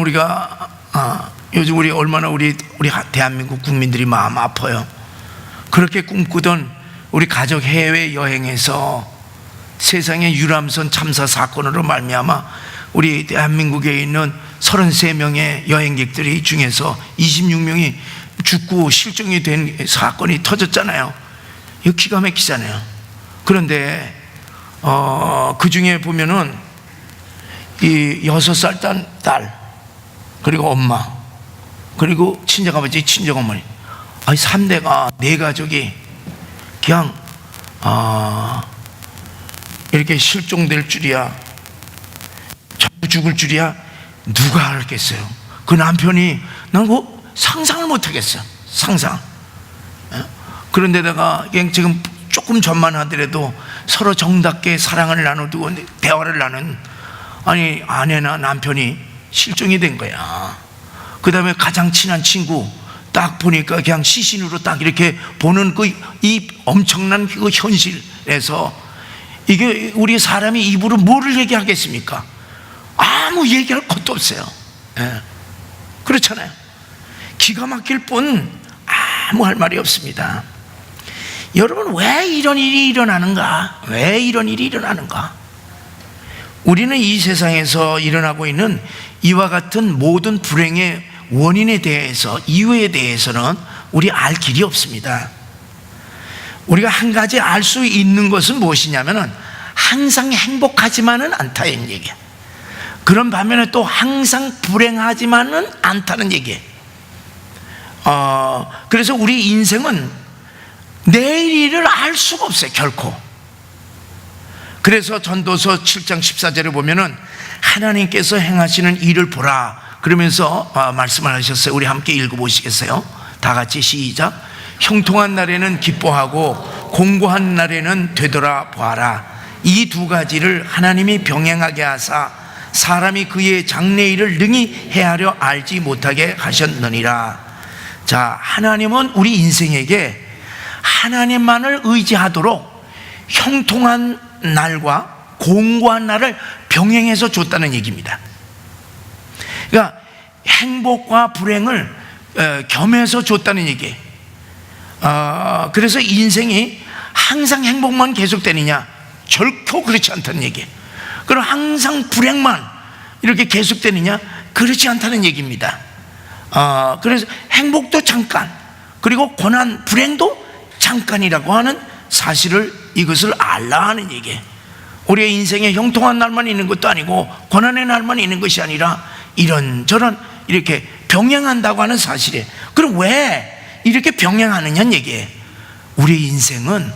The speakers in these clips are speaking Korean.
우리가 요즘 우리 얼마나 우리 대한민국 국민들이 마음 아파요. 그렇게 꿈꾸던 우리 가족 해외 여행에서 세상의 유람선 참사 사건으로 말미암아 우리 대한민국에 있는 33명의 여행객들이 중에서 26명이 죽고 실종이 된 사건이 터졌잖아요. 이거 기가 막히잖아요. 그런데 그 중에 보면은 이 6살 딸, 그리고 엄마, 그리고 친정아버지, 친정어머니, 3대가 네 가족이 그냥 이렇게 실종될 줄이야, 전부 죽을 줄이야 누가 알겠어요. 그 남편이 난 그거 상상을 못하겠어. 상상. 그런데다가 그냥 지금 조금 전만 하더라도 서로 정답게 사랑을 나누고 대화를 나눈 아내나 남편이 실종이 된 거야. 그 다음에 가장 친한 친구 딱 보니까 그냥 시신으로 딱 이렇게 보는 이 엄청난 그 현실에서 이게 우리 사람이 입으로 뭐를 얘기하겠습니까? 아무 얘기할 것도 없어요. 그렇잖아요. 기가 막힐 뿐 아무 할 말이 없습니다. 여러분, 왜 이런 일이 일어나는가? 왜 이런 일이 일어나는가? 우리는 이 세상에서 일어나고 있는 이와 같은 모든 불행의 원인에 대해서, 이유에 대해서는 우리 알 길이 없습니다. 우리가 한 가지 알 수 있는 것은 무엇이냐면은 항상 행복하지만은 않다는 얘기야. 그런 반면에 또 항상 불행하지만은 않다는 얘기예요. 그래서 우리 인생은 내일 일을 알 수가 없어요, 결코. 그래서 전도서 7장 14절에 보면은 하나님께서 행하시는 일을 보라 그러면서 말씀을 하셨어요. 우리 함께 읽어보시겠어요? 다 같이 시작. 형통한 날에는 기뻐하고 공고한 날에는 되돌아보아라. 이 두 가지를 하나님이 병행하게 하사 사람이 그의 장래일을 능히 헤아려 알지 못하게 하셨느니라. 자, 하나님은 우리 인생에게 하나님만을 의지하도록 형통한 날과 공고한 날을 병행해서 줬다는 얘기입니다. 그러니까 행복과 불행을 겸해서 줬다는 얘기예요. 그래서 인생이 항상 행복만 계속되느냐? 결코 그렇지 않다는 얘기예요. 그럼 항상 불행만 이렇게 계속되느냐? 그렇지 않다는 얘기입니다. 그래서 행복도 잠깐, 그리고 고난, 불행도 잠깐이라고 하는 사실을, 이것을 알라 하는 얘기예요. 우리의 인생에 형통한 날만 있는 것도 아니고 고난의 날만 있는 것이 아니라 이런저런 이렇게 병행한다고 하는 사실이에요. 그럼 왜 이렇게 병행하느냐는 얘기예요. 우리 인생은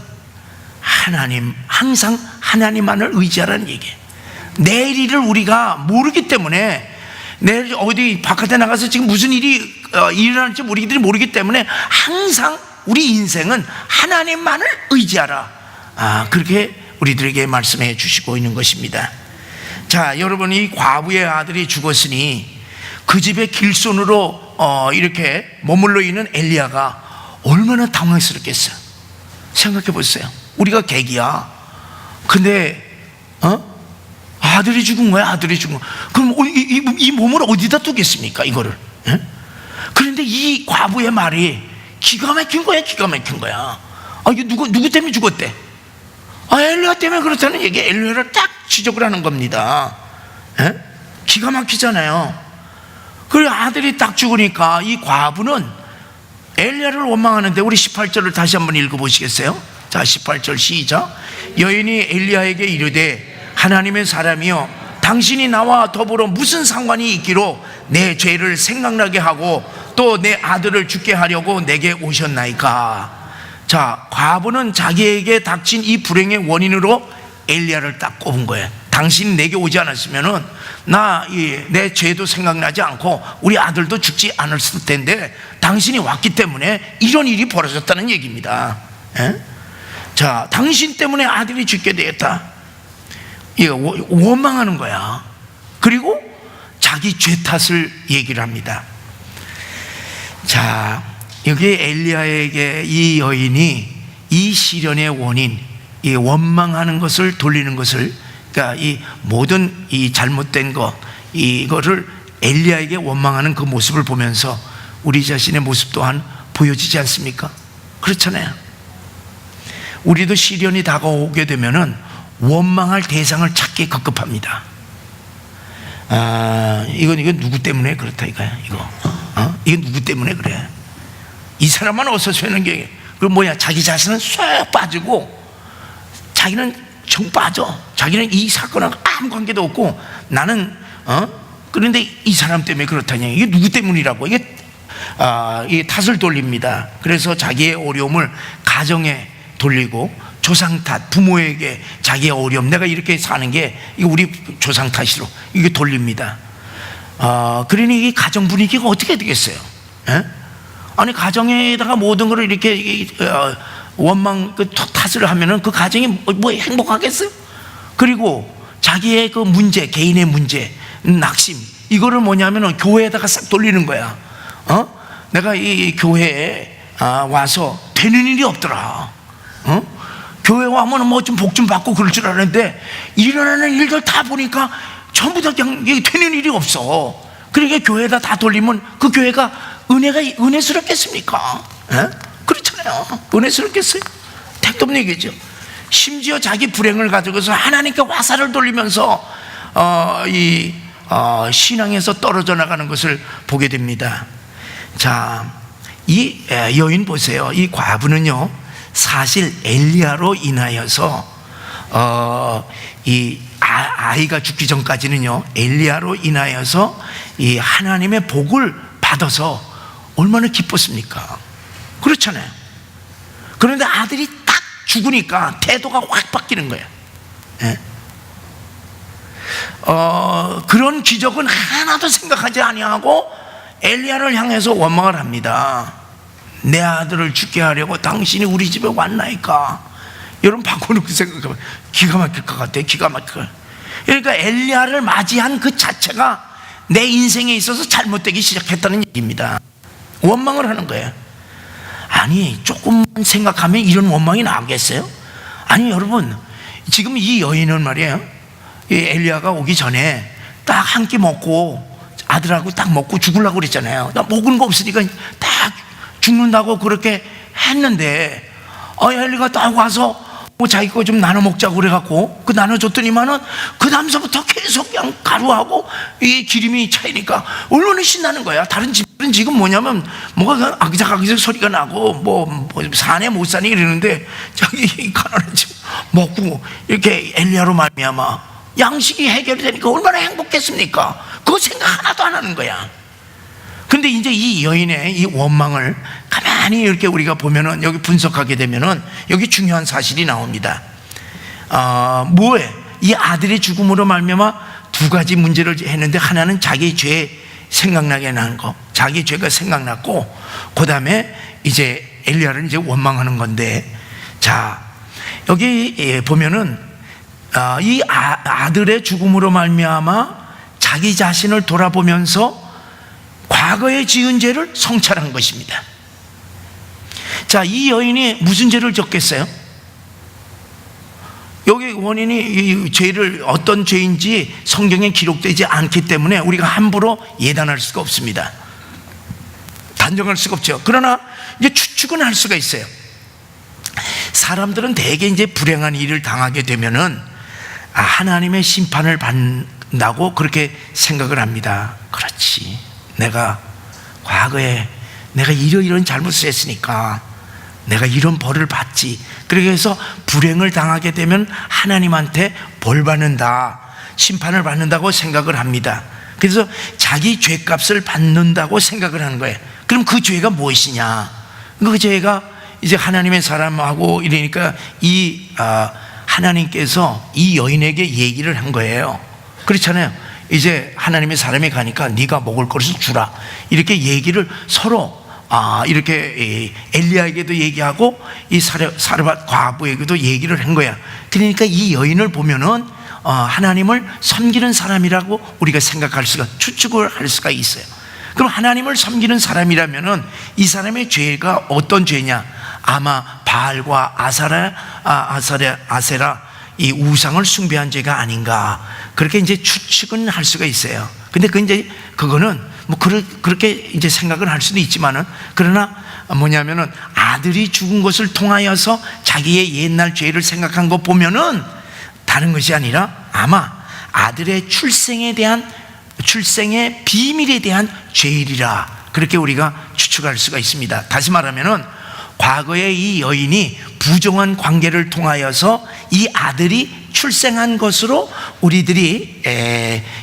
하나님, 항상 하나님만을 의지하라는 얘기예요. 내일 일을 우리가 모르기 때문에, 내일 어디 바깥에 나가서 지금 무슨 일이 일어날지 우리들이 모르기 때문에 항상 우리 인생은 하나님만을 의지하라. 그렇게 우리들에게 말씀해 주시고 있는 것입니다. 자, 여러분, 이 과부의 아들이 죽었으니 그 집의 길손으로 이렇게 머물러 있는 엘리야가 얼마나 당황스럽겠어요. 생각해 보세요. 우리가 객이야. 근데 아들이 죽은 거야. 아들이 죽은 거야. 그럼 이 몸을 어디다 두겠습니까, 이거를? 그런데 이 과부의 말이 기가 막힌 거야. 기가 막힌 거야. 이게 누구 때문에 죽었대? 엘리야 때문에 그렇다는 얘기. 엘리야를 딱 지적을 하는 겁니다. 기가 막히잖아요. 그리고 아들이 딱 죽으니까 이 과부는 엘리야를 원망하는데, 우리 18절을 다시 한번 읽어보시겠어요? 자, 18절 시작. 여인이 엘리야에게 이르되 하나님의 사람이여, 당신이 나와 더불어 무슨 상관이 있기로 내 죄를 생각나게 하고 또 내 아들을 죽게 하려고 내게 오셨나이까. 자, 과부는 자기에게 닥친 이 불행의 원인으로 엘리야를 딱 꼽은 거예요. 당신이 내게 오지 않았으면은 내 죄도 생각나지 않고 우리 아들도 죽지 않았을 텐데 당신이 왔기 때문에 이런 일이 벌어졌다는 얘기입니다. 자, 당신 때문에 아들이 죽게 되었다. 원망하는 거야. 그리고 자기 죄 탓을 얘기를 합니다. 자, 여기 엘리야에게 이 여인이 이 시련의 원인, 이 원망하는 것을 돌리는 것을, 그러니까 이 모든 이 잘못된 것, 이거를 엘리야에게 원망하는 그 모습을 보면서 우리 자신의 모습 또한 보여지지 않습니까? 그렇잖아요. 우리도 시련이 다가오게 되면은 원망할 대상을 찾기 급급합니다. 이건 누구 때문에 그렇다 이거야. 이건 누구 때문에 그래? 이 사람만 어서 쇠는 게, 그 자기 자신은 쏙 빠지고 자기는 정 빠져. 자기는 이 사건하고 아무 관계도 없고 나는 그런데 이 사람 때문에 그렇다냐. 이게 누구 때문이라고. 이게 탓을 돌립니다. 그래서 자기의 어려움을 가정에 돌리고 조상 탓, 부모에게 자기의 어려움, 내가 이렇게 사는 게 이거 우리 조상 탓으로 이게 돌립니다. 그러니 이 가정 분위기가 어떻게 되겠어요? 아니 가정에다가 모든 걸 이렇게 원망 탓을 하면은 그 가정이 뭐 행복하겠어요? 그리고 자기의 그 문제, 개인의 문제, 낙심, 이거를 뭐냐면은 교회에다가 싹 돌리는 거야. 내가 이 교회에 와서 되는 일이 없더라. 교회 와면 뭐 좀 복 좀 받고 그럴 줄 알았는데 일어나는 일들 다 보니까 전부 다 그냥 되는 일이 없어. 그러니까 교회에다 다 돌리면 그 교회가 은혜스럽겠습니까? 그렇잖아요. 은혜스럽겠어요? 택도 없는 얘기죠. 심지어 자기 불행을 가지고서 하나님께 화살을 돌리면서 신앙에서 떨어져 나가는 것을 보게 됩니다. 자, 이 여인 보세요. 이 과부는요, 사실 엘리야로 인하여서 이 아이가 죽기 전까지는요, 엘리야로 인하여서 이 하나님의 복을 받아서 얼마나 기뻤습니까? 그렇잖아요. 그런데 아들이 딱 죽으니까 태도가 확 바뀌는 거예요. 그런 기적은 하나도 생각하지 아니하고 엘리야를 향해서 원망을 합니다. 내 아들을 죽게 하려고 당신이 우리 집에 왔나이까. 여러분 바꿔놓고 생각하면 기가 막힐 것 같아요. 기가 막힐 것 같아요. 그러니까 엘리야를 맞이한 그 자체가 내 인생에 있어서 잘못되기 시작했다는 얘기입니다. 원망을 하는 거예요. 아니 조금만 생각하면 이런 원망이 나오겠어요? 아니 여러분, 지금 이 여인은 말이에요, 이 엘리야가 오기 전에 딱 한 끼 먹고 아들하고 딱 먹고 죽으려고 그랬잖아요. 나 먹은 거 없으니까 딱 죽는다고 그렇게 했는데 엘리가 딱 와서 뭐 자기 거 좀 나눠 먹자고 그래갖고 그 나눠줬더니만은 그 다음서부터 계속 그냥 가루하고 이 기름이 차이니까 얼마나 신나는 거야. 다른 집들은 지금 뭐냐면 뭐가 아기작아기작 소리가 나고 뭐 사네 못 사니 이러는데 저기 가난한 집 먹고 이렇게 엘리야로 말미암아 양식이 해결이 되니까 얼마나 행복했습니까? 그거 생각 하나도 안 하는 거야. 근데 이제 이 여인의 이 원망을 가만히 이렇게 우리가 보면은, 여기 분석하게 되면은 여기 중요한 사실이 나옵니다. 뭐에 이 아들의 죽음으로 말미암아 두 가지 문제를 했는데, 하나는 자기 죄 생각나게 나는 거, 자기 죄가 생각났고, 그 다음에 이제 엘리야를 이제 원망하는 건데, 자 여기 보면은 이 아들의 죽음으로 말미암아 자기 자신을 돌아보면서 과거에 지은 죄를 성찰한 것입니다. 자, 이 여인이 무슨 죄를 졌겠어요? 여기 원인이 이 죄를 어떤 죄인지 성경에 기록되지 않기 때문에 우리가 함부로 예단할 수가 없습니다. 단정할 수가 없죠. 그러나 이제 추측은 할 수가 있어요. 사람들은 대개 이제 불행한 일을 당하게 되면은 하나님의 심판을 받는다고 그렇게 생각을 합니다. 그렇지, 내가 과거에 내가 이런 잘못을 했으니까 내가 이런 벌을 받지. 그래서 불행을 당하게 되면 하나님한테 벌 받는다, 심판을 받는다고 생각을 합니다. 그래서 자기 죄값을 받는다고 생각을 하는 거예요. 그럼 그 죄가 무엇이냐? 그 죄가 이제 하나님의 사람하고 이러니까 하나님께서 이 여인에게 얘기를 한 거예요. 그렇잖아요. 이제 하나님의 사람이 가니까 네가 먹을 것을 주라, 이렇게 얘기를 서로 이렇게 엘리야에게도 얘기하고 이 사르밧 과부에게도 얘기를 한 거야. 그러니까 이 여인을 보면은 하나님을 섬기는 사람이라고 우리가 추측을 할 수가 있어요. 그럼 하나님을 섬기는 사람이라면은 이 사람의 죄가 어떤 죄냐? 아마 바알과 아세라 이 우상을 숭배한 죄가 아닌가, 그렇게 이제 추측은 할 수가 있어요. 근데 그거는 뭐 그렇게 이제 생각을 할 수도 있지만은, 그러나 뭐냐면은 아들이 죽은 것을 통하여서 자기의 옛날 죄를 생각한 거 보면은 다른 것이 아니라 아마 아들의 출생의 비밀에 대한 죄일이라, 그렇게 우리가 추측할 수가 있습니다. 다시 말하면은 과거에 이 여인이 부정한 관계를 통하여서 이 아들이 출생한 것으로 우리들이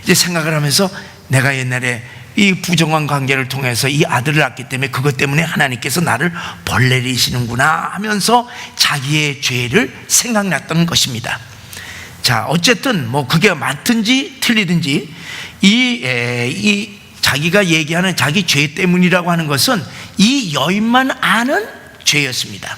이제 생각을 하면서, 내가 옛날에 이 부정한 관계를 통해서 이 아들을 낳기 때문에 그것 때문에 하나님께서 나를 벌 내리시는구나 하면서 자기의 죄를 생각났던 것입니다. 자, 어쨌든 뭐 그게 맞든지 틀리든지 이 자기가 얘기하는 자기 죄 때문이라고 하는 것은 이 여인만 아는 죄였습니다.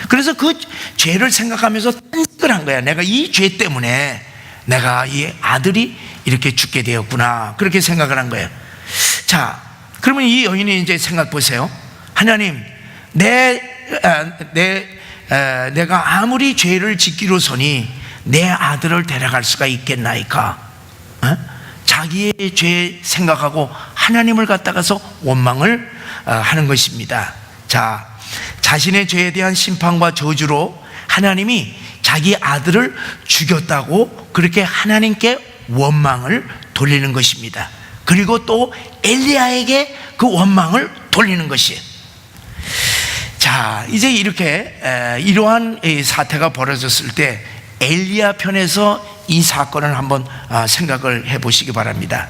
그래서 그 죄를 생각하면서 딴식을 한 거야. 내가 이 죄 때문에 내가 이 아들이 이렇게 죽게 되었구나, 그렇게 생각을 한 거예요. 자, 그러면 이 여인이 이제 생각 보세요. 하나님, 내가 아무리 죄를 짓기로서니 내 아들을 데려갈 수가 있겠나이까? 자기의 죄 생각하고 하나님을 갖다가서 원망을 하는 것입니다. 자, 자신의 죄에 대한 심판과 저주로 하나님이 자기 아들을 죽였다고 그렇게 하나님께 원망을 돌리는 것입니다. 그리고 또 엘리야에게 그 원망을 돌리는 것이에요. 자, 이제 이렇게 이러한 사태가 벌어졌을 때 엘리야 편에서 이 사건을 한번 생각을 해보시기 바랍니다.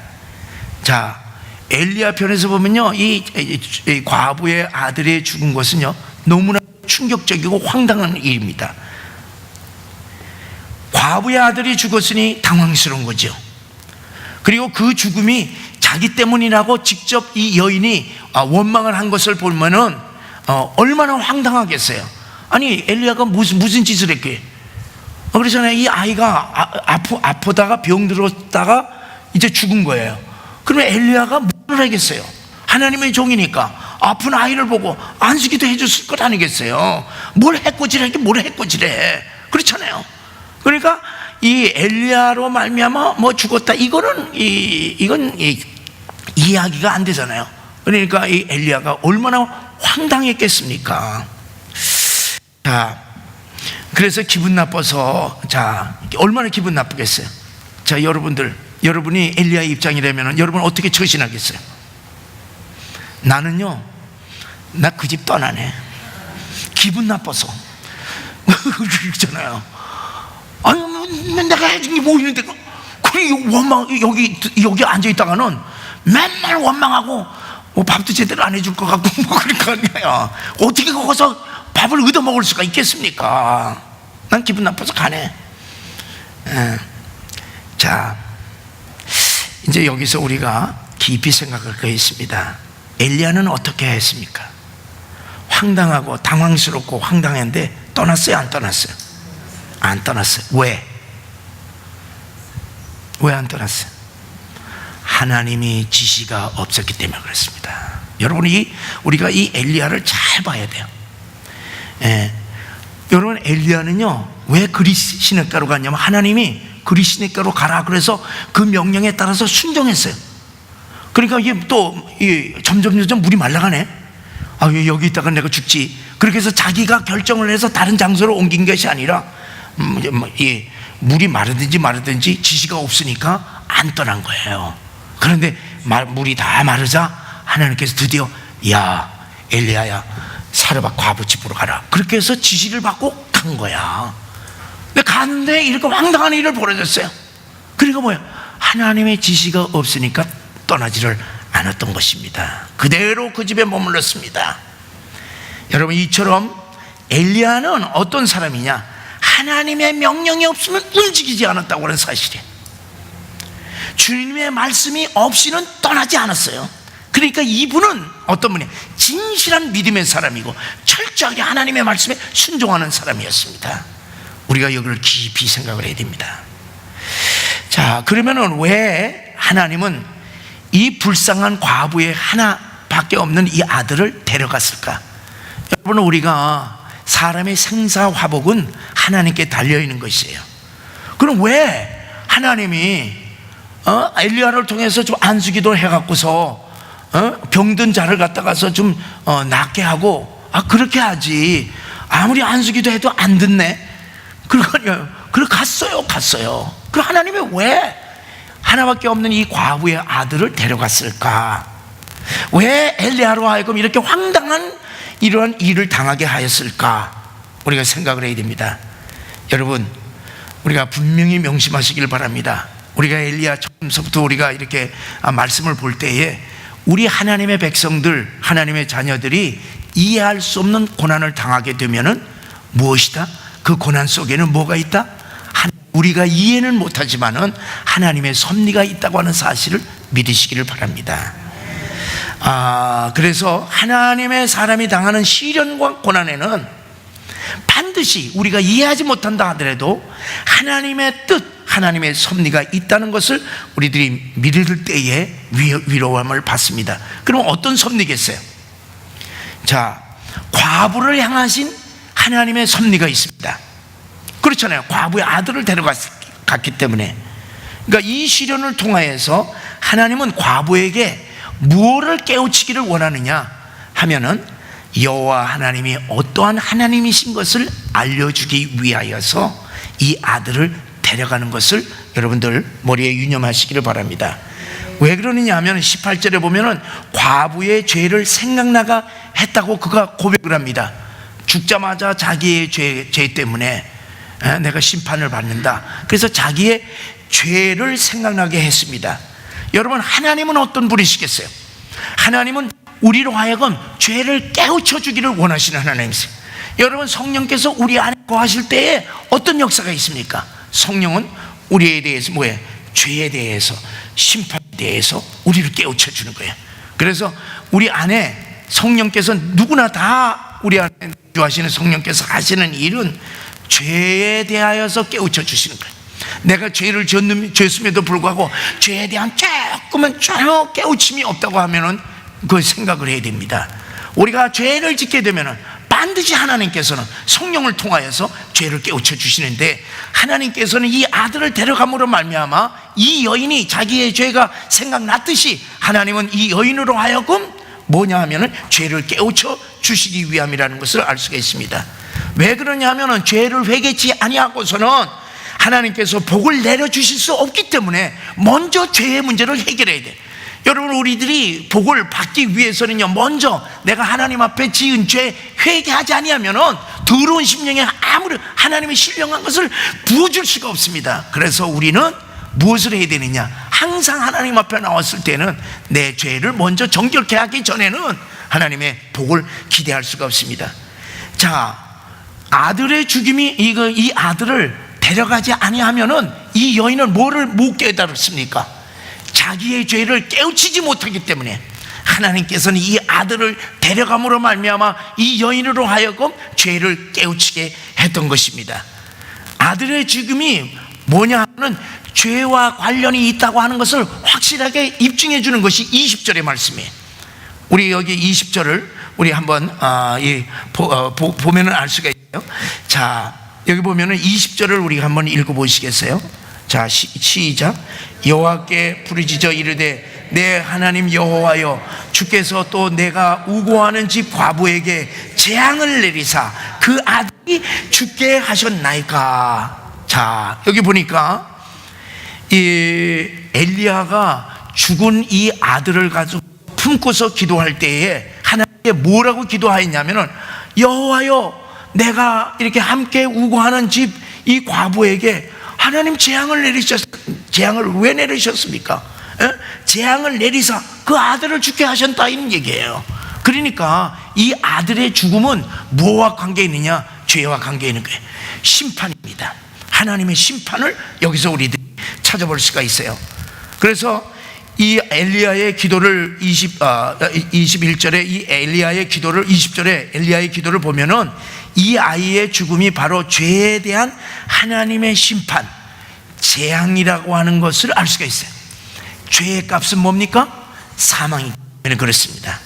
자, 엘리야 편에서 보면요, 이 과부의 아들이 죽은 것은요 너무나 충격적이고 황당한 일입니다. 과부의 아들이 죽었으니 당황스러운 거죠. 그리고 그 죽음이 자기 때문이라고 직접 이 여인이 원망을 한 것을 보면은 얼마나 황당하겠어요. 아니, 엘리야가 무슨 짓을 했게? 그러잖아요. 이 아이가 아프다가 병들었다가 이제 죽은 거예요. 그러면 엘리야가 뭘 하겠어요? 하나님의 종이니까 아픈 아이를 보고 안수기도 해줬을 것 아니겠어요? 뭘 해코지래, 그렇잖아요. 그러니까 이 엘리야로 말미암아 뭐 죽었다, 이건 이야기가 안 되잖아요. 그러니까 이 엘리야가 얼마나 황당했겠습니까? 자, 그래서 기분 나빠서, 자, 얼마나 기분 나쁘겠어요? 자, 여러분이 엘리야의 입장이라면 여러분 어떻게 처신하겠어요? 나는요, 나 그 집 떠나네. 기분 나빠서. 그렇잖아요. 아니, 내가 해준 게 뭐 있는데, 여기 앉아있다가는 맨날 원망하고, 뭐 밥도 제대로 안 해줄 것 같고, 뭐 그러니까, 어떻게 거기서 밥을 얻어먹을 수가 있겠습니까? 난 기분 나빠서 가네. 자, 이제 여기서 우리가 깊이 생각할 거 있습니다. 엘리야는 어떻게 했습니까? 황당하고 당황스럽고 황당했는데 떠났어요, 안 떠났어요? 안 떠났어요. 왜 안 떠났어요? 하나님이 지시가 없었기 때문에 그렇습니다. 여러분, 우리가 이 엘리야를 잘 봐야 돼요. 여러분, 엘리야는요 왜 그리 시냇가로 갔냐면 하나님이 그리 시냇가로 가라 그래서 그 명령에 따라서 순종했어요. 그러니까 이게 또 점점 물이 말라가네. 여기 있다가 내가 죽지. 그렇게 해서 자기가 결정을 해서 다른 장소로 옮긴 것이 아니라 물이 마르든지 지시가 없으니까 안 떠난 거예요. 그런데 물이 다 마르자 하나님께서 드디어, 야, 엘리야야, 사르밧 과부 집으로 가라, 그렇게 해서 지시를 받고 간 거야. 근데 갔는데 이렇게 황당한 일을 벌어졌어요. 그러니까 뭐야? 하나님의 지시가 없으니까 떠나지를 않았던 것입니다. 그대로 그 집에 머물렀습니다. 여러분, 이처럼 엘리야는 어떤 사람이냐? 하나님의 명령이 없으면 움직이지 않았다고 하는 사실이에요. 주님의 말씀이 없이는 떠나지 않았어요. 그러니까 이분은 어떤 분이에요? 진실한 믿음의 사람이고 철저하게 하나님의 말씀에 순종하는 사람이었습니다. 우리가 여기를 깊이 생각을 해야 됩니다. 자, 그러면은 왜 하나님은 이 불쌍한 과부의 하나밖에 없는 이 아들을 데려갔을까? 여러분, 우리가 사람의 생사화복은 하나님께 달려있는 것이에요. 그럼 왜 하나님이 엘리야를 통해서 좀 안수기도 해갖고서 병든 자를 갖다가서 좀 낫게 하고, 그렇게 하지. 아무리 안수기도 해도 안 듣네. 그러니까 갔어요. 그럼 하나님이 왜 하나밖에 없는 이 과부의 아들을 데려갔을까? 왜 엘리야로 하여금 이렇게 황당한 이러한 일을 당하게 하였을까? 우리가 생각을 해야 됩니다. 여러분, 우리가 분명히 명심하시길 바랍니다. 우리가 엘리야 처음서부터 우리가 이렇게 말씀을 볼 때에 우리 하나님의 백성들, 하나님의 자녀들이 이해할 수 없는 고난을 당하게 되면은 무엇이다? 그 고난 속에는 뭐가 있다? 우리가 이해는 못하지만은 하나님의 섭리가 있다고 하는 사실을 믿으시기를 바랍니다. 그래서 하나님의 사람이 당하는 시련과 고난에는 반드시 우리가 이해하지 못한다 하더라도 하나님의 뜻, 하나님의 섭리가 있다는 것을 우리들이 믿을 때에 위로함을 받습니다. 그럼 어떤 섭리겠어요? 자, 과부를 향하신 하나님의 섭리가 있습니다. 그렇잖아요. 과부의 아들을 데려갔기 때문에. 그러니까 이 시련을 통하여서 하나님은 과부에게 무엇을 깨우치기를 원하느냐 하면은 여호와 하나님이 어떠한 하나님이신 것을 알려주기 위하여서 이 아들을 데려가는 것을 여러분들 머리에 유념하시기를 바랍니다. 왜 그러느냐 하면 18절에 보면은 과부의 죄를 생각나가 했다고 그가 고백을 합니다. 죽자마자 자기의 죄 때문에 내가 심판을 받는다. 그래서 자기의 죄를 생각나게 했습니다. 여러분, 하나님은 어떤 분이시겠어요? 하나님은 우리로 하여금 죄를 깨우쳐 주기를 원하시는 하나님이세요. 여러분, 성령께서 우리 안에 거하실 때에 어떤 역사가 있습니까? 성령은 우리에 대해서 뭐예요? 죄에 대해서, 심판에 대해서 우리를 깨우쳐 주는 거예요. 그래서 우리 안에 성령께서 누구나 다 우리 안에 주하시는 성령께서 하시는 일은 죄에 대하여서 깨우쳐 주시는 거예요. 내가 죄를 지었음에도 불구하고 죄에 대한 조금은 전혀 깨우침이 없다고 하면은 그 생각을 해야 됩니다. 우리가 죄를 짓게 되면은 반드시 하나님께서는 성령을 통하여서 죄를 깨우쳐 주시는데, 하나님께서는 이 아들을 데려감으로 말미암아 이 여인이 자기의 죄가 생각났듯이 하나님은 이 여인으로 하여금 뭐냐 하면은 죄를 깨우쳐 주시기 위함이라는 것을 알 수가 있습니다. 왜 그러냐 하면은 죄를 회개치 아니하고서는 하나님께서 복을 내려주실 수 없기 때문에 먼저 죄의 문제를 해결해야 돼. 여러분, 우리들이 복을 받기 위해서는요, 먼저 내가 하나님 앞에 지은 죄 회개하지 아니하면은 더러운 심령에 아무리 하나님의 신령한 것을 부어줄 수가 없습니다. 그래서 우리는 무엇을 해야 되느냐? 항상 하나님 앞에 나왔을 때는 내 죄를 먼저 정결케 하기 전에는 하나님의 복을 기대할 수가 없습니다. 자, 아들의 죽임이 이 아들을 데려가지 아니하면은 이 여인은 뭐를 못 깨달았습니까? 자기의 죄를 깨우치지 못하기 때문에 하나님께서는 이 아들을 데려감으로 말미암아 이 여인으로 하여금 죄를 깨우치게 했던 것입니다. 아들의 죽음이 뭐냐 하면 죄와 관련이 있다고 하는 것을 확실하게 입증해 주는 것이 20절의 말씀이에요. 우리 여기 20절을 우리 한번 보면은 알 수가 있어요. 자, 여기 보면은 20절을 우리가 한번 읽어보시겠어요? 자, 시작. 여호와께 부르짖어 이르되 내 하나님 여호와여, 주께서 또 내가 우고하는 집 과부에게 재앙을 내리사 그 아들이 죽게 하셨나이까. 자, 여기 보니까 이 엘리야가 죽은 이 아들을 가지고 품고서 기도할 때에 하나님께 뭐라고 기도하였냐면은, 여호와여, 내가 이렇게 함께 우고하는 집 이 과부에게 하나님 재앙을 왜 내리셨습니까? 재앙을 내리사 그 아들을 죽게 하셨다, 이런 얘기예요. 그러니까 이 아들의 죽음은 무엇과 관계 있느냐? 죄와 관계 있는 거예요. 심판입니다. 하나님의 심판을 여기서 우리들이 찾아볼 수가 있어요. 그래서 이 엘리야의 기도를 21절에 이 엘리야의 기도를 20절에 엘리야의 기도를 보면은 이 아이의 죽음이 바로 죄에 대한 하나님의 심판, 재앙이라고 하는 것을 알 수가 있어요. 죄의 값은 뭡니까? 사망이기 때문에 그렇습니다.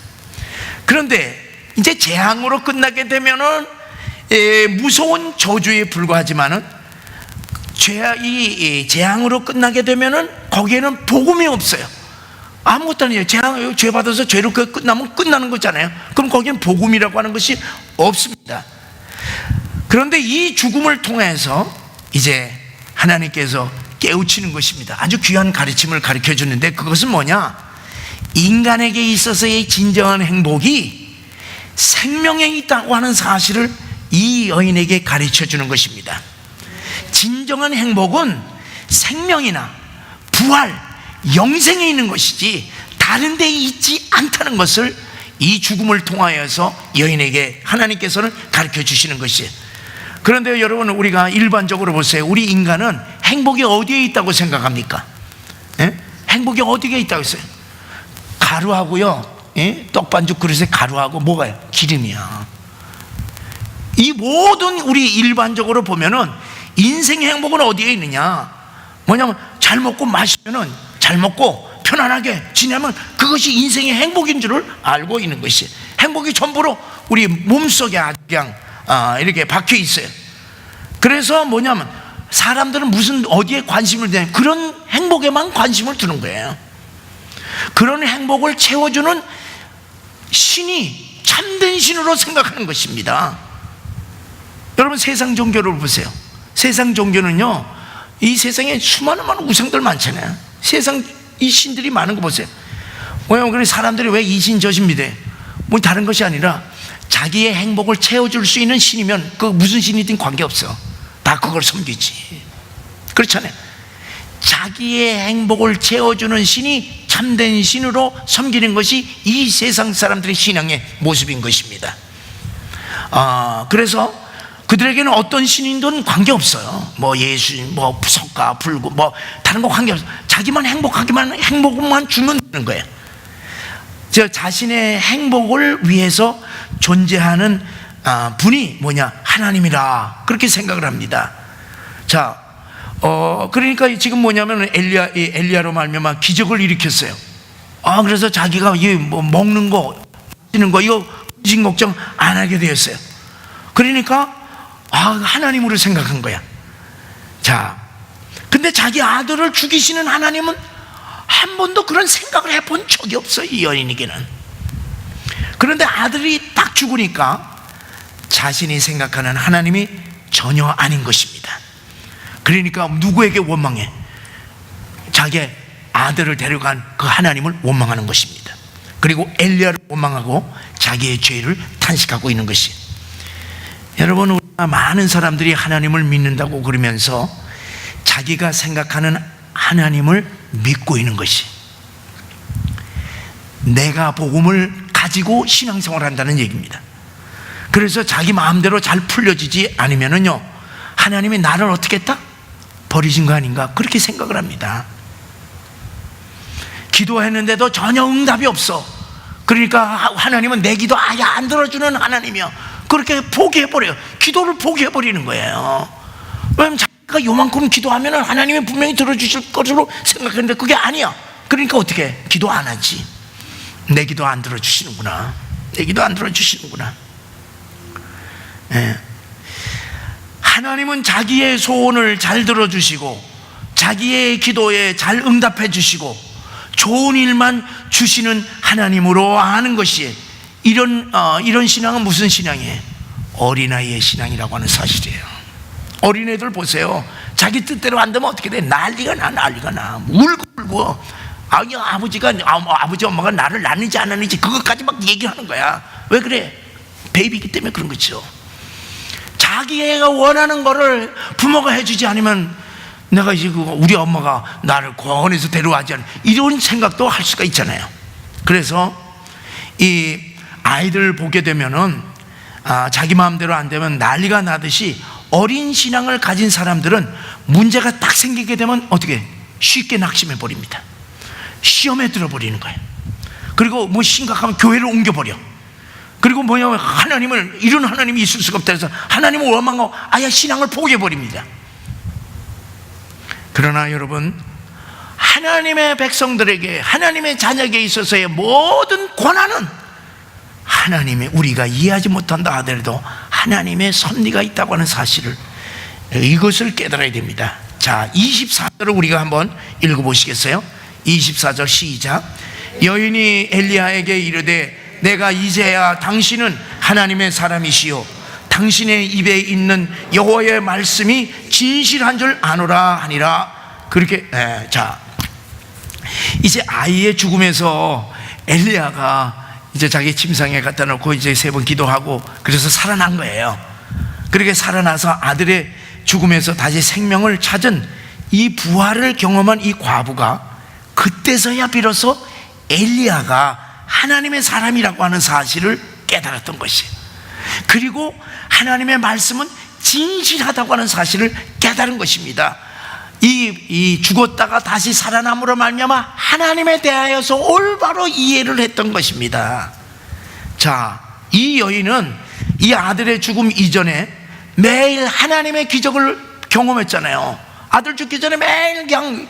그런데 이제 재앙으로 끝나게 되면은 무서운 저주에 불과하지만은 이 재앙으로 끝나게 되면은 거기에는 복음이 없어요. 아무것도 아니에요. 죄 받아서 죄로 끝나면 끝나는 거잖아요. 그럼 거기엔 복음이라고 하는 것이 없습니다. 그런데 이 죽음을 통해서 이제 하나님께서 깨우치는 것입니다. 아주 귀한 가르침을 가르쳐 주는데, 그것은 뭐냐? 인간에게 있어서의 진정한 행복이 생명에 있다고 하는 사실을 이 여인에게 가르쳐 주는 것입니다. 진정한 행복은 생명이나 부활, 영생에 있는 것이지 다른 데 있지 않다는 것을 이 죽음을 통하여서 여인에게 하나님께서는 가르쳐 주시는 것이에요. 그런데 여러분, 우리가 일반적으로 보세요. 우리 인간은 행복이 어디에 있다고 생각합니까? 예? 행복이 어디에 있다고 했어요? 가루하고요, 예? 떡반죽 그릇에 가루하고 뭐가요? 기름이야. 이 모든 우리 일반적으로 보면은 인생의 행복은 어디에 있느냐? 뭐냐면 잘 먹고 마시면은, 잘 먹고 편안하게 지내면 그것이 인생의 행복인 줄을 알고 있는 것이, 행복이 전부로 우리 몸속에 아주 그냥 이렇게 박혀 있어요. 그래서 뭐냐면 사람들은 무슨 어디에 관심을 두냐, 그런 행복에만 관심을 두는 거예요. 그런 행복을 채워주는 신이 참된 신으로 생각하는 것입니다. 여러분, 세상 종교를 보세요. 세상 종교는요, 이 세상에 수많은 우상들 많잖아요. 세상 이 신들이 많은 거 보세요. 왜냐면 그래, 사람들이 왜 이 신 저 신 믿어요? 뭐 다른 것이 아니라 자기의 행복을 채워줄 수 있는 신이면 그 무슨 신이든 관계없어. 다 그걸 섬기지. 그렇잖아요. 자기의 행복을 채워주는 신이 참된 신으로 섬기는 것이 이 세상 사람들의 신앙의 모습인 것입니다. 그래서 그들에게는 어떤 신이든 관계없어요. 뭐 예수, 뭐 석가, 불구, 뭐 다른 거 관계없어요. 자기만 행복만 주면 되는 거예요. 저 자신의 행복을 위해서 존재하는 분이 뭐냐? 하나님이라, 그렇게 생각을 합니다. 자, 그러니까 지금 뭐냐면 엘리야로 말미암아 기적을 일으켰어요. 그래서 자기가 뭐 먹는 거, 마시는 거, 이거 음식 걱정 안 하게 되었어요. 그러니까 하나님으로 생각한 거야. 자, 근데 자기 아들을 죽이시는 하나님은 한 번도 그런 생각을 해본 적이 없어요, 이 여인에게는. 그런데 아들이 딱 죽으니까 자신이 생각하는 하나님이 전혀 아닌 것입니다. 그러니까 누구에게 원망해? 자기의 아들을 데려간 그 하나님을 원망하는 것입니다. 그리고 엘리야를 원망하고 자기의 죄를 탄식하고 있는 것이. 여러분, 우리가 많은 사람들이 하나님을 믿는다고 그러면서 자기가 생각하는 하나님을 믿고 있는 것이, 내가 복음을 가지고 신앙생활을 한다는 얘기입니다. 그래서 자기 마음대로 잘 풀려지지 않으면은요, 하나님이 나를 어떻게 했다? 버리신 거 아닌가? 그렇게 생각을 합니다. 기도했는데도 전혀 응답이 없어. 그러니까 하나님은 내 기도 아예 안 들어주는 하나님이요, 그렇게 포기해버려요. 기도를 포기해버리는 거예요. 왜냐면 자기가 요만큼 기도하면 하나님이 분명히 들어주실 것으로 생각했는데 그게 아니야. 그러니까 어떻게 해? 기도 안 하지. 내 기도 안 들어주시는구나. 내 기도 안 들어주시는구나. 예. 하나님은 자기의 소원을 잘 들어주시고 자기의 기도에 잘 응답해 주시고 좋은 일만 주시는 하나님으로 아는 것이, 이런 신앙은 무슨 신앙이에요? 어린아이의 신앙이라고 하는 사실이에요. 어린애들 보세요. 자기 뜻대로 안 되면 어떻게 돼? 난리가 나. 울고 아버지 엄마가 나를 낳는지 안 낳는지 그것까지 막 얘기하는 거야. 왜 그래? 베이비이기 때문에 그런 거죠. 자기 애가 원하는 거를 부모가 해주지 않으면 내가 이제 우리 엄마가 나를 권해서 데려와지 않는, 이런 생각도 할 수가 있잖아요. 그래서 이 아이들 보게 되면은 자기 마음대로 안 되면 난리가 나듯이 어린 신앙을 가진 사람들은 문제가 딱 생기게 되면 어떻게 쉽게 낙심해 버립니다. 시험에 들어버리는 거예요. 그리고 뭐 심각하면 교회를 옮겨버려. 그리고 뭐냐면 이런 하나님이 있을 수가 없다 해서 하나님을 원망하고 아예 신앙을 포기해버립니다. 그러나 여러분, 하나님의 백성들에게, 하나님의 자녀에게 있어서의 모든 권한은 우리가 이해하지 못한다 하더라도 하나님의 섭리가 있다고 하는 사실을 이것을 깨달아야 됩니다. 자, 24절을 우리가 한번 읽어보시겠어요? 24절 시작. 여인이 엘리야에게 이르되 내가 이제야 당신은 하나님의 사람이시요 당신의 입에 있는 여호와의 말씀이 진실한 줄 아노라 하니라. 그렇게 자, 이제 아이의 죽음에서 엘리야가 이제 자기 침상에 갖다 놓고 이제 3번 기도하고 그래서 살아난 거예요. 그렇게 살아나서 아들의 죽음에서 다시 생명을 찾은 이 부활을 경험한 이 과부가 그때서야 비로소 엘리야가 하나님의 사람이라고 하는 사실을 깨달았던 것이에요. 그리고 하나님의 말씀은 진실하다고 하는 사실을 깨달은 것입니다. 이 죽었다가 다시 살아남으로 말미암아 하나님에 대하여서 올바로 이해를 했던 것입니다. 자, 이 여인은 이 아들의 죽음 이전에 매일 하나님의 기적을 경험했잖아요. 아들 죽기 전에 매일 그냥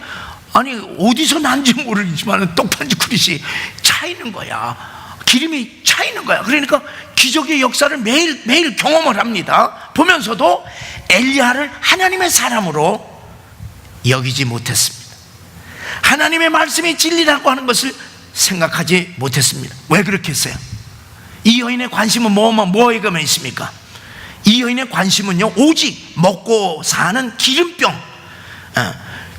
아니 어디서 난지 모르지만 떡판지 그릇이 차 있는 거야. 기름이 차 있는 거야. 그러니까 기적의 역사를 매일 경험을 합니다. 보면서도 엘리야를 하나님의 사람으로 여기지 못했습니다. 하나님의 말씀이 진리라고 하는 것을 생각하지 못했습니다. 왜 그렇게 했어요? 이 여인의 관심은 뭐에게만 있습니까? 이 여인의 관심은요, 오직 먹고 사는 기름병,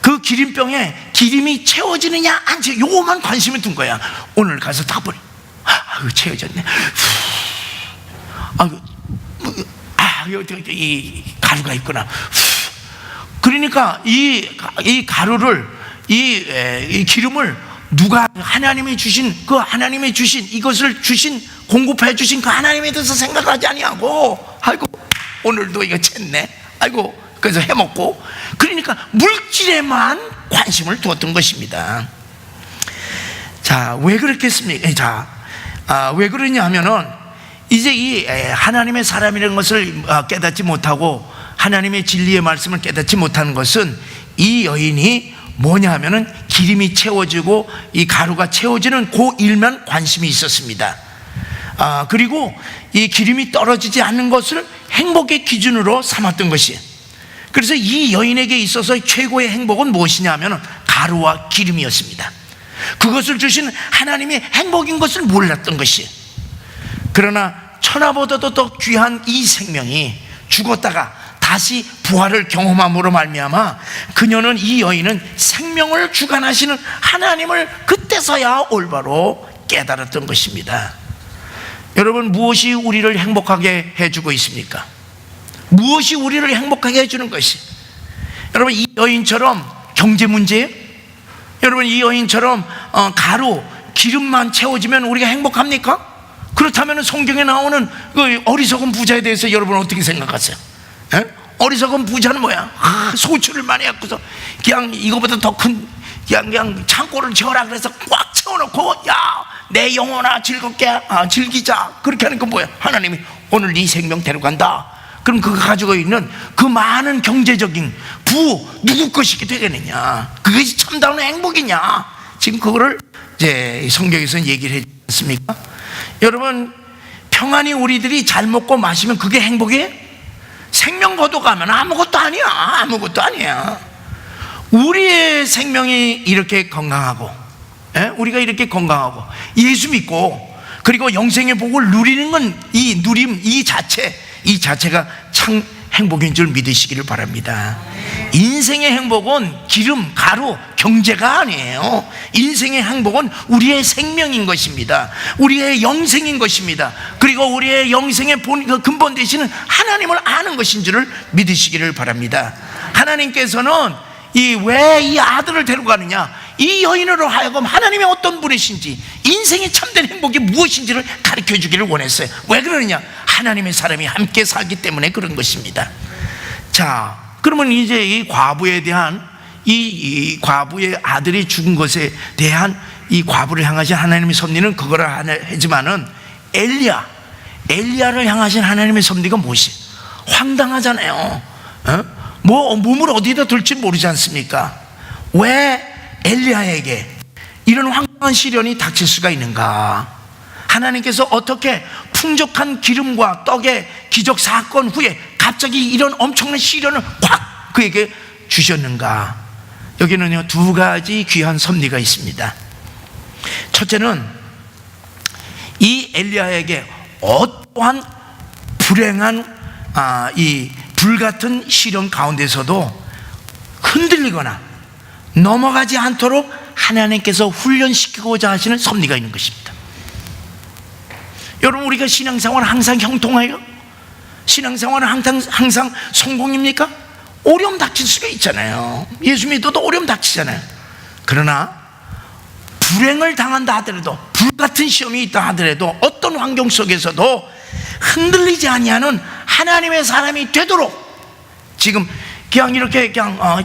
그 기름병에 기름이 채워지느냐 안 채워, 요거만 관심을 둔 거야. 오늘 가서 다 보니 채워졌네. 이 가루가 있구나. 그러니까 이 가루를 이 기름을 누가 하나님이 주신 그 하나님이 주신 이것을 주신 공급해 주신 그 하나님에 대해서 생각하지 아니하고 아이고 오늘도 이거 챘네 아이고 그래서 해먹고 그러니까 물질에만 관심을 두었던 것입니다. 자, 왜 그렇겠습니까? 자, 왜 그러냐 하면은 이제 이 하나님의 사람이라는 것을 깨닫지 못하고 하나님의 진리의 말씀을 깨닫지 못하는 것은 이 여인이 뭐냐 하면은 기름이 채워지고 이 가루가 채워지는 그 일만 관심이 있었습니다. 그리고 이 기름이 떨어지지 않는 것을 행복의 기준으로 삼았던 것이에요. 그래서 이 여인에게 있어서 최고의 행복은 무엇이냐 하면 가루와 기름이었습니다. 그것을 주신 하나님이 행복인 것을 몰랐던 것이에요. 그러나 천하보다도 더 귀한 이 생명이 죽었다가 다시 부활을 경험함으로 말미암아 그녀는 이 여인은 생명을 주관하시는 하나님을 그때서야 올바로 깨달았던 것입니다. 여러분, 무엇이 우리를 행복하게 해주고 있습니까? 무엇이 우리를 행복하게 해주는 것이? 여러분, 이 여인처럼 경제 문제예요? 여러분, 이 여인처럼 가루, 기름만 채워지면 우리가 행복합니까? 그렇다면 성경에 나오는 그 어리석은 부자에 대해서 여러분 어떻게 생각하세요? 에? 어리석은 부자는 뭐야? 소출을 많이 갖고서 그냥 이거보다 더 큰 그냥 창고를 채워라 그래서 꽉 채워놓고 야, 내 영혼아 즐겁게 즐기자 그렇게 하는 건 뭐야? 하나님이 오늘 네 생명 데려간다. 그럼 그거 가지고 있는 그 많은 경제적인 부 누구 것이게 되겠느냐? 그것이 참다운 행복이냐? 지금 그거를 이제 성경에서는 얘기를 해주지 않습니까? 여러분, 평안히 우리들이 잘 먹고 마시면 그게 행복이에요? 생명 거둬가면 아무것도 아니야. 아무것도 아니야. 우리의 생명이 이렇게 건강하고 우리가 이렇게 건강하고 예수 믿고 그리고 영생의 복을 누리는 건 이 누림 이 자체가 참 행복인 줄 믿으시기를 바랍니다. 인생의 행복은 기름, 가루, 경제가 아니에요. 인생의 행복은 우리의 생명인 것입니다. 우리의 영생인 것입니다. 그리고 우리의 영생의 근본 되시는 하나님을 아는 것인 줄을 믿으시기를 바랍니다. 하나님께서는 왜 이 아들을 데려가느냐, 이 여인으로 하여금 하나님이 어떤 분이신지, 인생의 참된 행복이 무엇인지를 가르쳐 주기를 원했어요. 왜 그러느냐? 하나님의 사람이 함께 살기 때문에 그런 것입니다. 자, 그러면 이제 이 과부에 대한 이 과부의 아들이 죽은 것에 대한 이 과부를 향하신 하나님의 섭리는 그거라 하지만은 엘리야를 향하신 하나님의 섭리가 무엇이? 황당하잖아요. 몸을 어디다 둘지 모르지 않습니까? 왜 엘리야에게 이런 황당한 시련이 닥칠 수가 있는가? 하나님께서 어떻게 풍족한 기름과 떡의 기적 사건 후에 갑자기 이런 엄청난 시련을 확 그에게 주셨는가? 여기는요, 두 가지 귀한 섭리가 있습니다. 첫째는 이 엘리야에게 어떠한 불행한 이 불같은 시련 가운데서도 흔들리거나 넘어가지 않도록 하나님께서 훈련시키고자 하시는 섭리가 있는 것입니다. 여러분, 우리가 신앙생활 항상 형통해요? 신앙생활은 항상 성공입니까? 어려움 닥칠 수가 있잖아요. 예수 믿어도 어려움 닥치잖아요. 그러나 불행을 당한다 하더라도, 불같은 시험이 있다 하더라도, 어떤 환경 속에서도 흔들리지 아니하는 하나님의 사람이 되도록, 지금 그냥 이렇게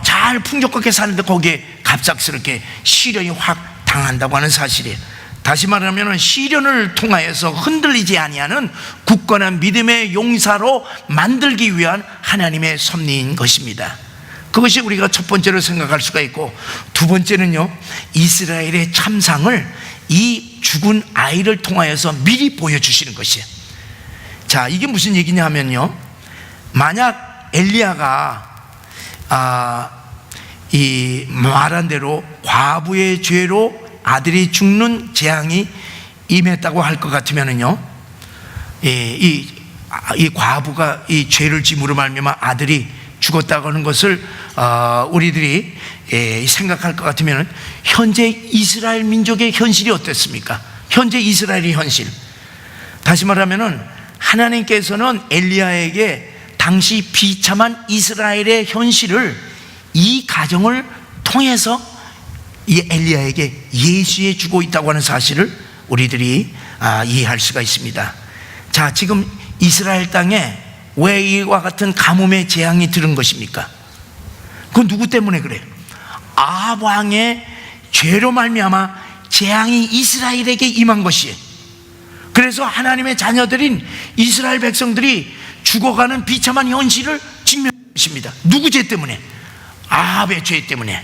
잘 풍족하게 사는데 거기에 갑작스럽게 시련이 확 당한다고 하는 사실이에요. 다시 말하면 시련을 통하여서 흔들리지 아니하는 굳건한 믿음의 용사로 만들기 위한 하나님의 섭리인 것입니다. 그것이 우리가 첫 번째로 생각할 수가 있고, 두 번째는요, 이스라엘의 참상을 이 죽은 아이를 통하여서 미리 보여주시는 것이에요. 자, 이게 무슨 얘기냐 하면요, 만약 엘리야가 이 말한 대로 과부의 죄로 아들이 죽는 재앙이 임했다고 할 것 같으면은요, 이 과부가 이 죄를 짐으로 말미암아 아들이 죽었다고 하는 것을 우리들이 생각할 것 같으면, 현재 이스라엘 민족의 현실이 어땠습니까? 현재 이스라엘의 현실, 다시 말하면은 하나님께서는 엘리야에게 당시 비참한 이스라엘의 현실을 이 가정을 통해서 이 엘리야에게 예시해 주고 있다고 하는 사실을 우리들이 이해할 수가 있습니다. 자, 지금 이스라엘 땅에 왜 이와 같은 가뭄의 재앙이 들은 것입니까? 그건 누구 때문에 그래요? 아합 왕의 죄로 말미암아 재앙이 이스라엘에게 임한 것이에요. 그래서 하나님의 자녀들인 이스라엘 백성들이 죽어가는 비참한 현실을 직면한 것입니다. 누구 죄 때문에? 아합의 죄 때문에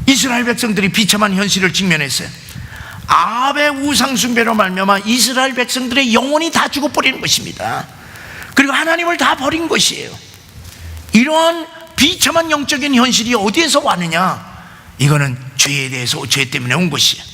이스라엘 백성들이 비참한 현실을 직면했어요. 아합의 우상숭배로 말미암아 이스라엘 백성들의 영혼이 다 죽어버리는 것입니다. 그리고 하나님을 다 버린 것이에요. 이런 비참한 영적인 현실이 어디에서 왔느냐? 이거는 죄에 대해서, 죄 때문에 온 것이에요.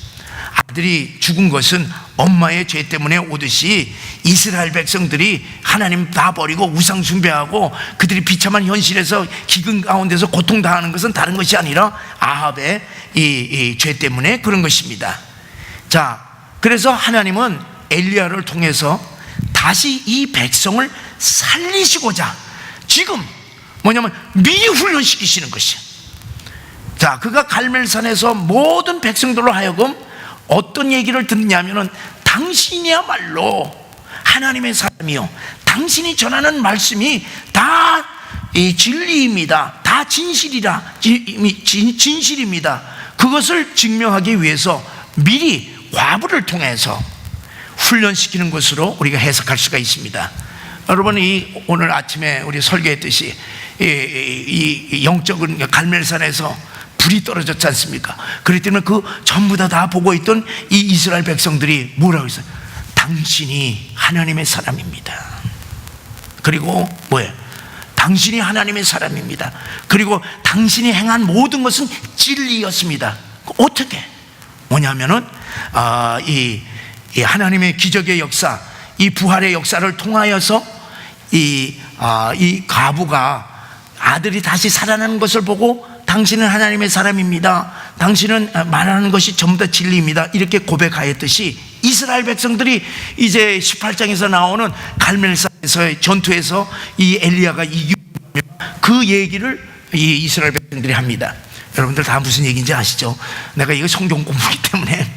아들이 죽은 것은 엄마의 죄 때문에 오듯이 이스라엘 백성들이 하나님 다 버리고 우상 숭배하고 그들이 비참한 현실에서 기근 가운데서 고통당하는 것은 다른 것이 아니라 아합의 이 죄 때문에 그런 것입니다. 자, 그래서 하나님은 엘리야를 통해서 다시 이 백성을 살리시고자 지금 뭐냐면 미리 훈련시키시는 것이에요. 자, 그가 갈멜산에서 모든 백성들로 하여금 어떤 얘기를 듣냐면은, 당신이야말로 하나님의 사람이요, 당신이 전하는 말씀이 다 진리입니다, 다 진실입니다. 그것을 증명하기 위해서 미리 과부를 통해서 훈련시키는 것으로 우리가 해석할 수가 있습니다. 여러분, 오늘 아침에 우리 설교했듯이 이 영적인 갈멜산에서 불이 떨어졌지 않습니까? 그랬기 때문에 그 전부 다 보고 있던 이 이스라엘 백성들이 뭐라고 했어요? 당신이 하나님의 사람입니다. 그리고 뭐예요? 당신이 하나님의 사람입니다. 그리고 당신이 행한 모든 것은 진리였습니다. 어떻게? 뭐냐면은 이 하나님의 기적의 역사, 이 부활의 역사를 통하여서 이 과부가 아들이 다시 살아나는 것을 보고, 당신은 하나님의 사람입니다, 당신은 말하는 것이 전부 다 진리입니다, 이렇게 고백하였듯이 이스라엘 백성들이 이제 18장에서 나오는 갈멜산에서의 전투에서 이 엘리야가 이기고 그 얘기를 이 이스라엘 백성들이 합니다. 여러분들 다 무슨 얘기인지 아시죠? 내가 이거 성경 공부이기 때문에.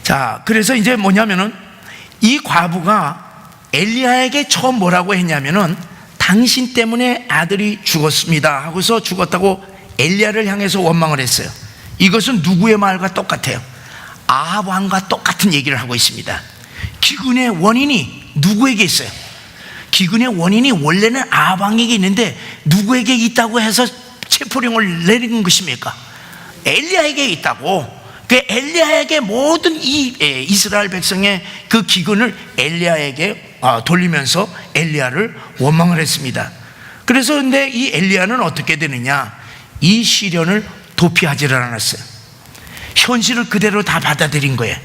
자, 그래서 이제 뭐냐면은 이 과부가 엘리야에게 처음 뭐라고 했냐면은, 당신 때문에 아들이 죽었습니다 하고서 죽었다고 엘리야를 향해서 원망을 했어요. 이것은 누구의 말과 똑같아요? 아합 왕과 똑같은 얘기를 하고 있습니다. 기근의 원인이 누구에게 있어요? 기근의 원인이 원래는 아합 왕에게 있는데 누구에게 있다고 해서 체포령을 내린 것입니까? 엘리야에게 있다고. 그 엘리야에게 모든 이 이스라엘 백성의 그 기근을 엘리야에게 돌리면서 엘리야를 원망을 했습니다. 그래서 근데 이 엘리야는 어떻게 되느냐, 이 시련을 도피하지를 않았어요. 현실을 그대로 다 받아들인 거예요.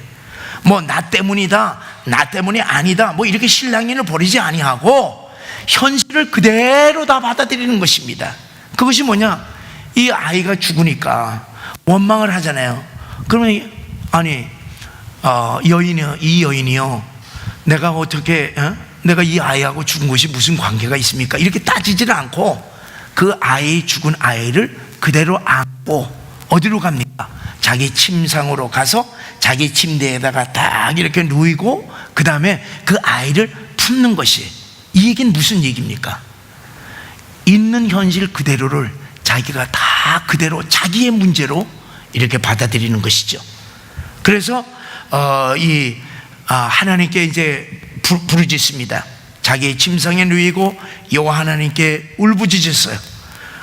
뭐 나 때문이다, 나 때문이 아니다, 뭐 이렇게 실랑이를 벌이지 아니하고 현실을 그대로 다 받아들이는 것입니다. 그것이 뭐냐, 이 아이가 죽으니까 원망을 하잖아요. 그러면 아니 이 여인이요, 내가 어떻게 내가 이 아이하고 죽은 것이 무슨 관계가 있습니까? 이렇게 따지지를 않고 그 아이, 죽은 아이를 그대로 안고 어디로 갑니까? 자기 침상으로 가서 자기 침대에다가 딱 이렇게 누이고 그 다음에 그 아이를 품는 것이, 이 얘기는 무슨 얘기입니까? 있는 현실 그대로를 자기가 다 그대로 자기의 문제로 이렇게 받아들이는 것이죠. 그래서 하나님께 이제 부르짖습니다. 자기의 침상에 누이고 여호와 하나님께 울부짖었어요.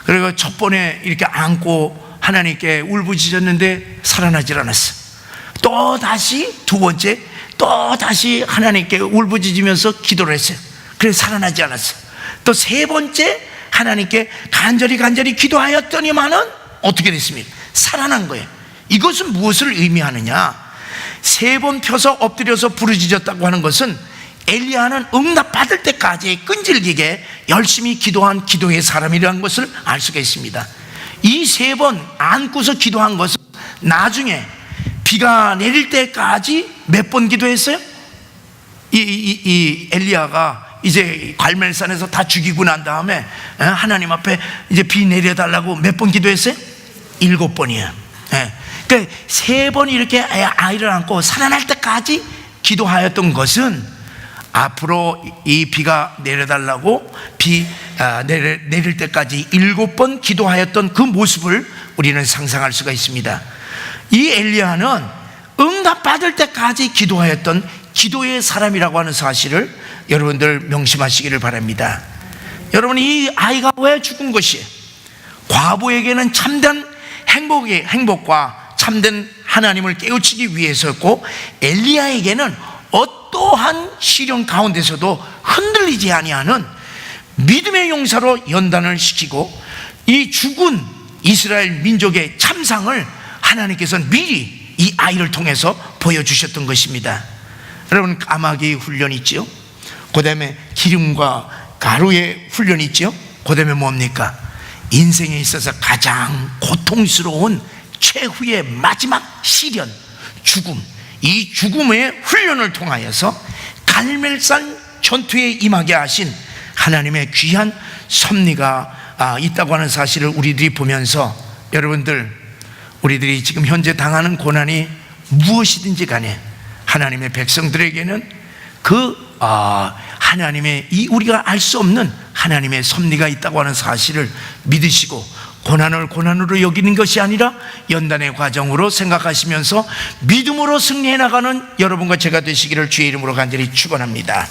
그리고 첫 번에 이렇게 안고 하나님께 울부짖었는데 살아나질 않았어. 또 다시 두 번째 또 다시 하나님께 울부짖으면서 기도를 했어요. 그래서 살아나지 않았어. 또 세 번째 하나님께 간절히 기도하였더니만은 어떻게 됐습니까? 살아난 거예요. 이것은 무엇을 의미하느냐, 세 번 펴서 엎드려서 부르짖었다고 하는 것은 엘리야는 응답받을 때까지 끈질기게 열심히 기도한 기도의 사람이라는 것을 알 수가 있습니다. 이 세 번 안고서 기도한 것은 나중에 비가 내릴 때까지 몇 번 기도했어요? 이 엘리야가 이제 갈멜산에서 다 죽이고 난 다음에 하나님 앞에 이제 비 내려달라고 몇 번 기도했어요? 7번이에요. 그러니까 세 번 이렇게 아이를 안고 살아날 때까지 기도하였던 것은 앞으로 이 비가 내려달라고 내릴 때까지 7번 기도하였던 그 모습을 우리는 상상할 수가 있습니다. 이 엘리야는 응답받을 때까지 기도하였던 기도의 사람이라고 하는 사실을 여러분들 명심하시기를 바랍니다. 여러분, 이 아이가 왜 죽은 것이에요? 과부에게는 참된 행복과 참된 하나님을 깨우치기 위해서였고, 엘리야에게는 어떠한 시련 가운데서도 흔들리지 아니하는 믿음의 용사로 연단을 시키고 이 죽은 이스라엘 민족의 참상을 하나님께서는 미리 이 아이를 통해서 보여주셨던 것입니다. 여러분, 까마귀 훈련 있죠? 그 다음에 기름과 가루의 훈련이 있죠? 그 다음에 뭡니까? 인생에 있어서 가장 고통스러운 최후의 마지막 시련, 죽음, 이 죽음의 훈련을 통하여서 갈멜산 전투에 임하게 하신 하나님의 귀한 섭리가 있다고 하는 사실을 우리들이 보면서, 여러분들, 우리들이 지금 현재 당하는 고난이 무엇이든지 간에 하나님의 백성들에게는 그 하나님의 우리가 알 수 없는 하나님의 섭리가 있다고 하는 사실을 믿으시고 고난을 고난으로 여기는 것이 아니라 연단의 과정으로 생각하시면서 믿음으로 승리해 나가는 여러분과 제가 되시기를 주의 이름으로 간절히 축원합니다.